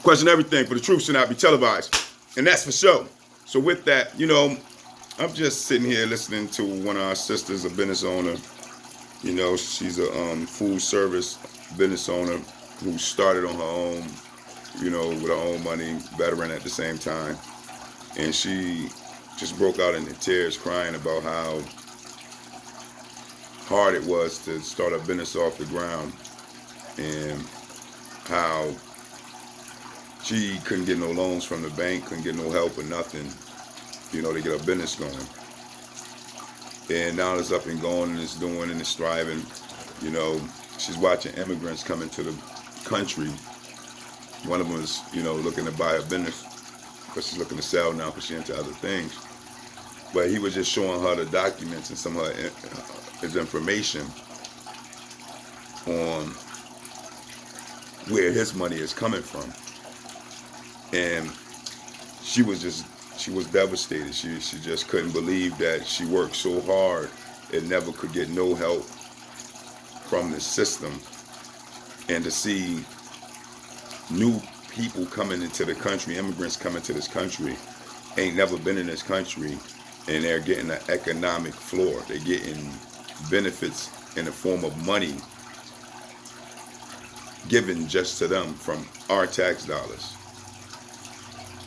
question everything, for the truth should not be televised. And that's for sure. So with that, I'm just sitting here listening to one of our sisters, a business owner. She's a food service business owner who started on her own, with her own money, veteran at the same time. And she just broke out into tears crying about how hard it was to start a business off the ground and how she couldn't get no loans from the bank, couldn't get no help or nothing, to get her business going. And now it's up and going and it's doing and it's thriving. She's watching immigrants come into the country. One of them is, looking to buy a business because she's looking to sell now because she's into other things. But he was just showing her the documents and some of his information on where his money is coming from. And she was devastated. She just couldn't believe that she worked so hard and never could get no help from the system. And to see new people coming into the country, immigrants coming to this country, ain't never been in this country, and they're getting an economic floor. They're getting benefits in the form of money given just to them from our tax dollars.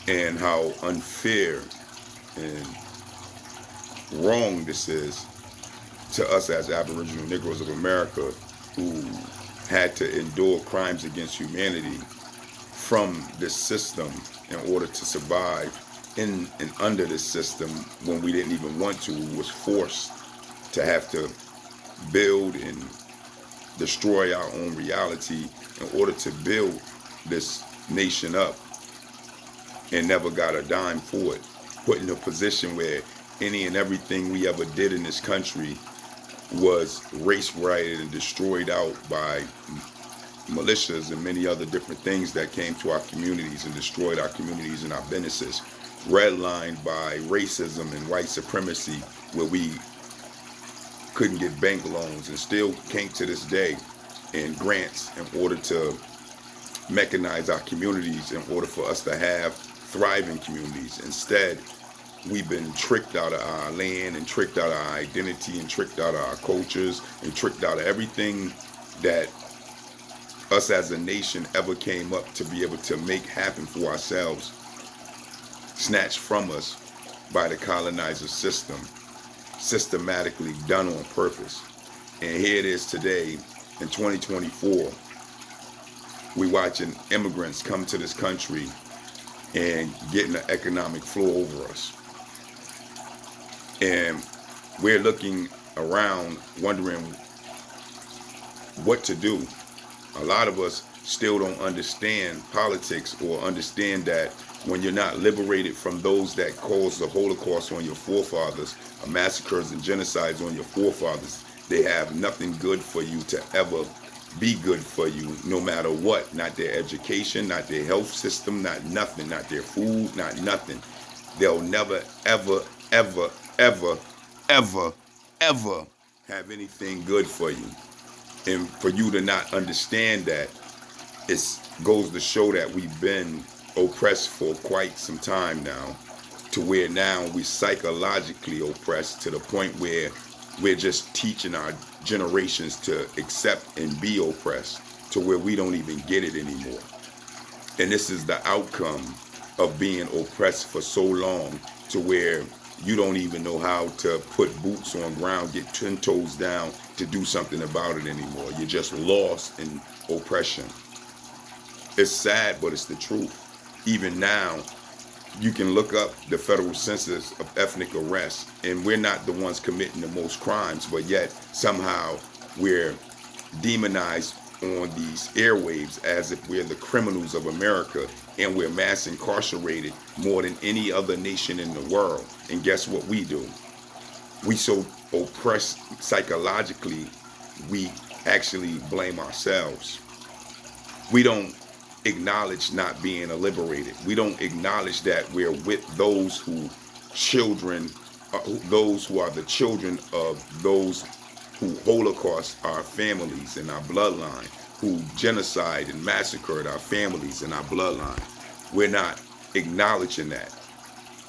And how unfair and wrong this is to us as Aboriginal Negroes of America who had to endure crimes against humanity from this system in order to survive in and under this system when we didn't even want to. We was forced to have to build and destroy our own reality in order to build this nation up, and never got a dime for it. Put in a position where any and everything we ever did in this country was race rioted and destroyed out by militias and many other different things that came to our communities and destroyed our communities and our businesses. Redlined by racism and white supremacy, where we couldn't get bank loans and still can't to this day, and grants in order to mechanize our communities in order for us to have thriving communities. Instead, we've been tricked out of our land and tricked out of our identity and tricked out of our cultures and tricked out of everything that us as a nation ever came up to be able to make happen for ourselves, snatched from us by the colonizer system, systematically done on purpose. And here it is today in 2024, we watching immigrants come to this country and getting an economic flow over us. And we're looking around wondering what to do. A lot of us still don't understand politics or understand that when you're not liberated from those that caused the Holocaust on your forefathers, massacres and genocides on your forefathers, they have nothing good for you to ever be good for you, no matter what. Not their education, not their health system, not nothing, not their food, not nothing. They'll never, ever, ever, ever, ever, ever have anything good for you. And for you to not understand that, it goes to show that we've been oppressed for quite some time now, to where now we psychologically oppressed to the point where we're just teaching our generations to accept and be oppressed, to where we don't even get it anymore. And this is the outcome of being oppressed for so long, to where you don't even know how to put boots on ground, get 10 toes down to do something about it anymore. You're just lost in oppression. It's sad, but it's the truth. Even now, you can look up the federal census of ethnic arrests, and we're not the ones committing the most crimes, but yet somehow we're demonized on these airwaves as if we're the criminals of America, and we're mass incarcerated more than any other nation in the world. And guess what we do? We so oppressed psychologically, we actually blame ourselves. We don't acknowledge not being liberated. We don't acknowledge that we're with those who those who are the children of those who Holocaust our families and our bloodline. who genocide and massacred our families and our bloodline. We're not acknowledging that.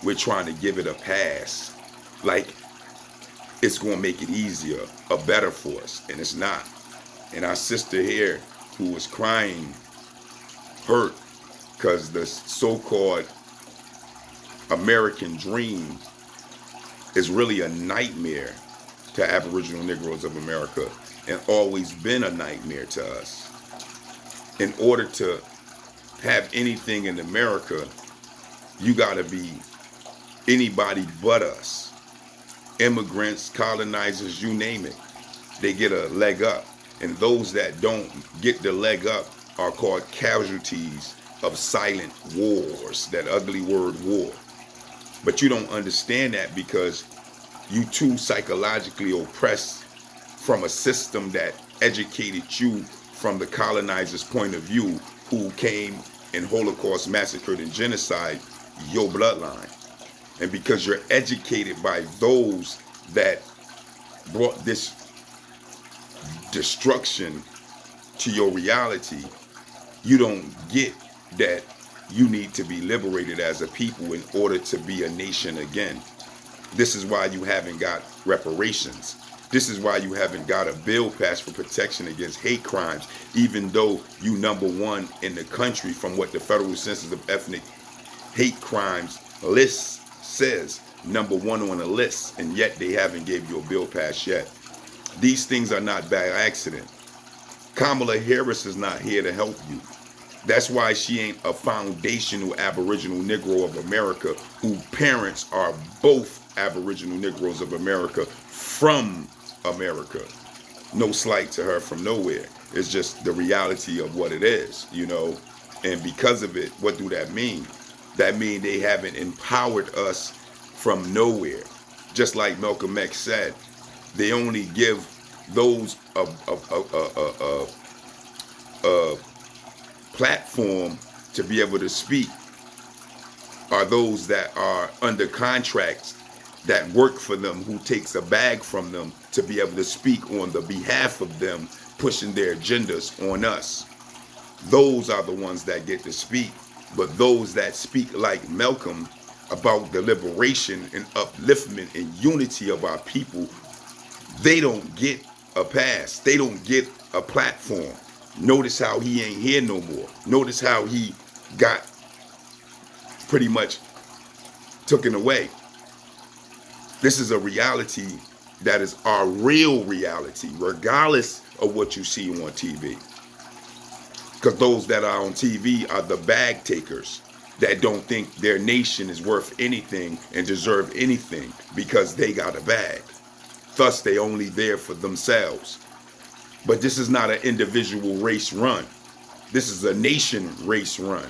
We're trying to give it a pass. Like it's going to make it easier or better for us. And it's not. And our sister here who was crying, hurt, because the so-called American dream is really a nightmare to Aboriginal Negroes of America and always been a nightmare to us. In order to have anything in America, you got to be anybody but us. Immigrants, colonizers, you name it. They get a leg up. And those that don't get the leg up are called casualties of silent wars, that ugly word war. But you don't understand that because you too psychologically oppressed from a system that educated you from the colonizer's point of view, who came and Holocaust massacred and genocide your bloodline. And because you're educated by those that brought this destruction to your reality, you don't get that you need to be liberated as a people in order to be a nation again. This is why you haven't got reparations. This is why you haven't got a bill passed for protection against hate crimes, even though you #1 in the country from what the Federal Census of Ethnic Hate Crimes list says, #1 on the list, and yet they haven't gave you a bill passed yet. These things are not by accident. Kamala Harris is not here to help you. That's why she ain't a foundational Aboriginal Negro of America whose parents are both Aboriginal Negroes of America from America. No slight to her from nowhere. It's just the reality of what it is, you know. And because of it, what do that mean? That means they haven't empowered us from nowhere. Just like Malcolm X said, they only give those a platform to be able to speak are those that are under contracts that work for them, who takes a bag from them to be able to speak on the behalf of them, pushing their agendas on us. Those are the ones that get to speak. But those that speak like Malcolm about the liberation and upliftment and unity of our people, they don't get a pass. They don't get a platform. Notice how he ain't here no more. Notice how he got pretty much taken away. This is a reality that is our real reality, regardless of what you see on TV. Because those that are on TV are the bag takers that don't think their nation is worth anything and deserve anything because they got a bag. Thus, they only there for themselves. But this is not an individual race run. This is a nation race run.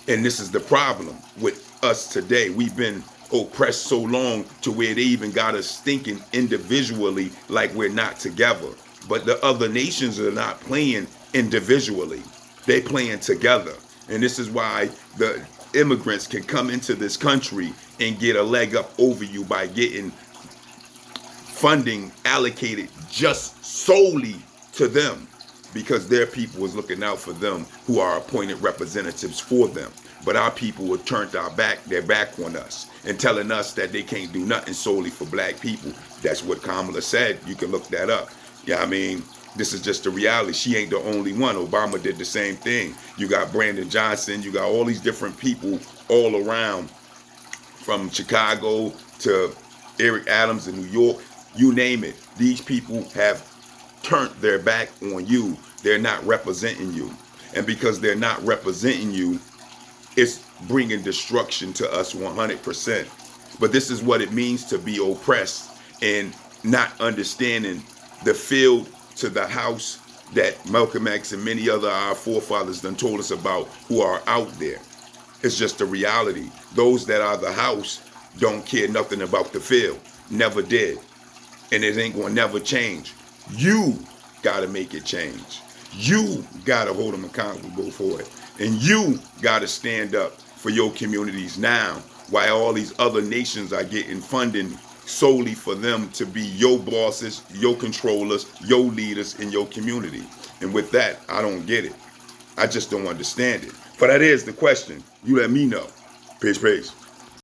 And this is the problem with us today. We've been oppressed so long to where they even got us thinking individually like we're not together. But the other nations are not playing individually. They're playing together. And this is why the immigrants can come into this country and get a leg up over you by getting funding allocated just solely to them, because their people was looking out for them, who are appointed representatives for them. But our people have turned their back on us and telling us that they can't do nothing solely for black people. That's what Kamala said. You can look that up. Yeah, I mean, this is just the reality. She ain't the only one. Obama did the same thing. You got Brandon Johnson. You got all these different people all around, from Chicago to Eric Adams in New York. You name it. These people have turned their back on you. They're not representing you. And because they're not representing you, it's bringing destruction to us 100%. But this is what it means to be oppressed and not understanding the field to the house that Malcolm X and many other our forefathers done told us about, who are out there. It's just a reality. Those that are the house don't care nothing about the field. Never did. And it ain't gonna never change. You gotta make it change. You gotta hold them accountable for it. And you gotta stand up for your communities now, while all these other nations are getting funding solely for them to be your bosses, your controllers, your leaders in your community. And with that, I don't get it. I just don't understand it. But that is the question. You let me know. Peace, peace.